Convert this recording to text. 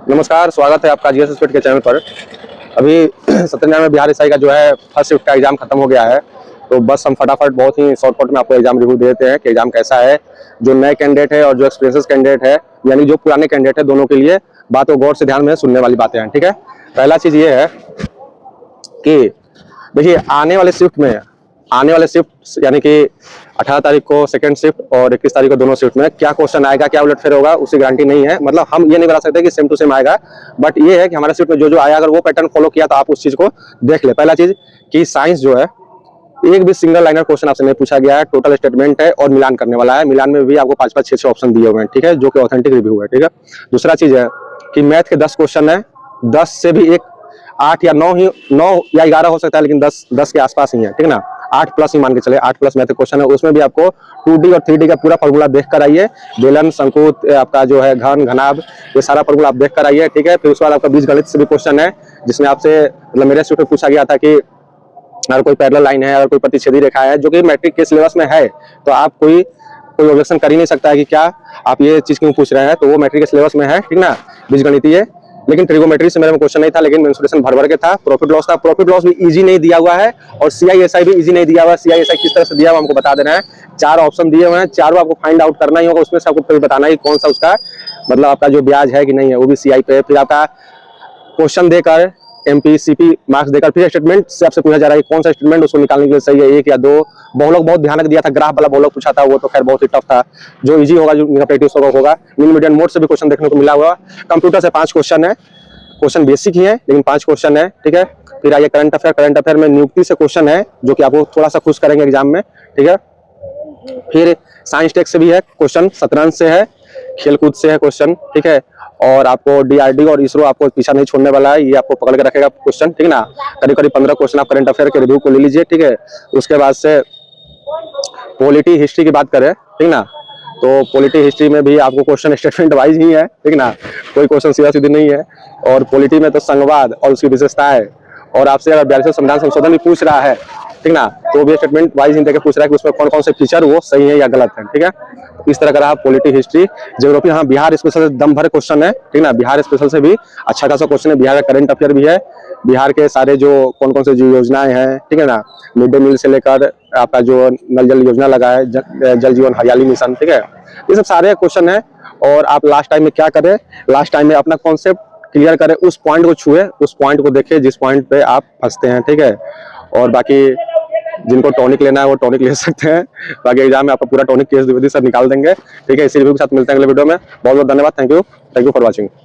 नमस्कार, स्वागत है आपका जीएस एक्सपर्ट के चैनल पर। अभी 17 में बिहार एसआई का जो है फर्स्ट शिफ्ट का एग्जाम खत्म हो गया है, तो बस हम फटाफट बहुत ही शॉर्टकट में आपको एग्जाम रिव्यू देते हैं कि एग्जाम कैसा है। जो नए कैंडिडेट है और जो एक्सपीरियंस कैंडिडेट है, यानी जो पुराने कैंडिडेट है, दोनों के लिए बात को गौर से ध्यान में सुनने वाली बातें हैं। ठीक है, पहला चीज ये है कि देखिए आने वाले शिफ्ट यानी कि 18 तारीख को सेकंड शिफ्ट और 21 तारीख को दोनों शिफ्ट में क्या क्वेश्चन आएगा, क्या उलटफेर होगा, उसकी गारंटी नहीं है। मतलब हम ये नहीं बता सकते कि सेम टू सेम आएगा, बट ये है कि हमारे शिफ्ट में जो जो आया, अगर वो पैटर्न फॉलो किया तो आप उस चीज को देख ले। पहला चीज कि साइंस जो है, एक भी सिंगल लाइनर क्वेश्चन आपसे नहीं पूछा गया है, टोटल स्टेटमेंट है और मिलान करने वाला है। मिलान में भी आपको 5-5, 6-6 ऑप्शन दिए हुए हैं, ठीक है, जो कि ऑथेंटिक रिव्यू है। ठीक है, दूसरा चीज है कि मैथ के 10 क्वेश्चन है, 10 से भी एक 8 या 9 या 11 हो सकता है, लेकिन 10 के आसपास ही है। ठीक है ना, 8+ ही मान के चले, 8+ मैथ क्वेश्चन है। उसमें भी आपको 2D और 3D का पूरा फॉर्मूला देख कर आइए। बेलन, शंकुत, आपका जो है घन, घनाभ, ये सारा फॉर्मूला आप देख कर आइए। ठीक है, फिर उसके बाद आपका बीजगणित से भी क्वेश्चन है, जिसमें आपसे मतलब मेरे शिफ्ट में पूछा गया था कि अगर कोई पैरेलल लाइन है, अगर कोई प्रतिच्छेदी रेखा है, जो कि मैट्रिक के सिलेबस में है, तो आप कोई ऑब्जेक्शन कर ही नहीं सकता है कि क्या आप ये चीज क्यों पूछ रहे हैं, तो वो मैट्रिक के सिलेबस में है। ठीक ना, बीजगणितीय। लेकिन ट्रिगोमेट्री से मेरे में क्वेश्चन नहीं था, लेकिन मेंसुरेशन भर के था। प्रॉफिट लॉस था, प्रॉफिट लॉस भी इजी नहीं दिया हुआ है, और सीआईएसआई भी इजी नहीं दिया हुआ है। सीआईएसआई किस तरह से दिया हुआ हमको बता देना है। 4 ऑप्शन दिए हुए हैं, चारों आपको फाइंड आउट करना ही होगा। उसमें से आपको फिर बताना है कौन सा उसका मतलब आपका जो ब्याज है कि नहीं है, वो भी सीआई पे। फिर आपका क्वेश्चन देकर एमपीसीपी मार्क्स देकर फिर स्टेटमेंट से आपसे पूछा जा रहा है कौन सा स्टेटमेंट उसको निकालने के लिए सही है, 1 या 2। बहुलक बहुत भयानक दिया था, ग्राफ वाला बहुलक पूछा था, वो तो खैर बहुत ही टफ था। जो इजी होगा, जो प्रैक्टिस होगा। मीडियम मोड से भी क्वेश्चन देखने को मिला हुआ। कंप्यूटर से 5 क्वेश्चन है, क्वेश्चन बेसिक ही है, लेकिन 5 क्वेश्चन है। ठीक है, फिर आइए करंट अफेयर में नियुक्ति से क्वेश्चन है, जो कि आपको थोड़ा सा खुश करेंगे एग्जाम में। ठीक है, फिर साइंस टेक से भी है क्वेश्चन, शतरंज से है, खेलकूद से है क्वेश्चन। ठीक है, और आपको डीआरडी और इसरो आपको पीछा नहीं छोड़ने वाला है, ये आपको पकड़ के रखेगा क्वेश्चन। ठीक है ना, करीब 15 क्वेश्चन आप करंट अफेयर के रिव्यू को ले लीजिए। ठीक है, उसके बाद से पॉलिटी हिस्ट्री की बात करें, ठीक ना, तो पॉलिटी हिस्ट्री में भी आपको क्वेश्चन स्टेटमेंट वाइज ही है। ठीक ना, कोई क्वेश्चन सीधा सीधी नहीं है। और पॉलिटी में तो संघवाद और उसकी विशेषताएं, और आपसे अगर 42वें संविधान संशोधन भी पूछ रहा है, ठीक ना, तो भी स्टेटमेंट वाइज ही देकर पूछ रहा है कि उसमें कौन कौन से फीचर वो सही है या गलत है। ठीक है, इस तरह का रहा पॉलिटी हिस्ट्री। ज्योग्राफी, हाँ, बिहार स्पेशल से दम भर क्वेश्चन है। ठीक ना, बिहार स्पेशल से भी अच्छा खासा क्वेश्चन है। बिहार का करंट अफेयर भी है, बिहार के सारे जो कौन कौन से जो योजनाएं हैं, ठीक है ना, मिड डे मील से लेकर आपका जो नल जल योजना लगा है, जल जीवन हरियाली मिशन, ठीक है, ये सब सारे क्वेश्चन है। और आप लास्ट टाइम में क्या करें, लास्ट टाइम में अपना कॉन्सेप्ट क्लियर करें, उस पॉइंट को छुए, उस पॉइंट को देखें जिस पॉइंट पे आप फंसते हैं। ठीक है, और बाकी जिनको टॉनिक लेना है वो टॉनिक ले सकते हैं। बाकी एग्जाम में आपका पूरा टॉनिक केस द्विवेदी सर निकाल देंगे। ठीक है, इसी रिव्यू के साथ मिलते हैं अगले वीडियो में। बहुत बहुत धन्यवाद, थैंक यू फॉर वॉचिंग।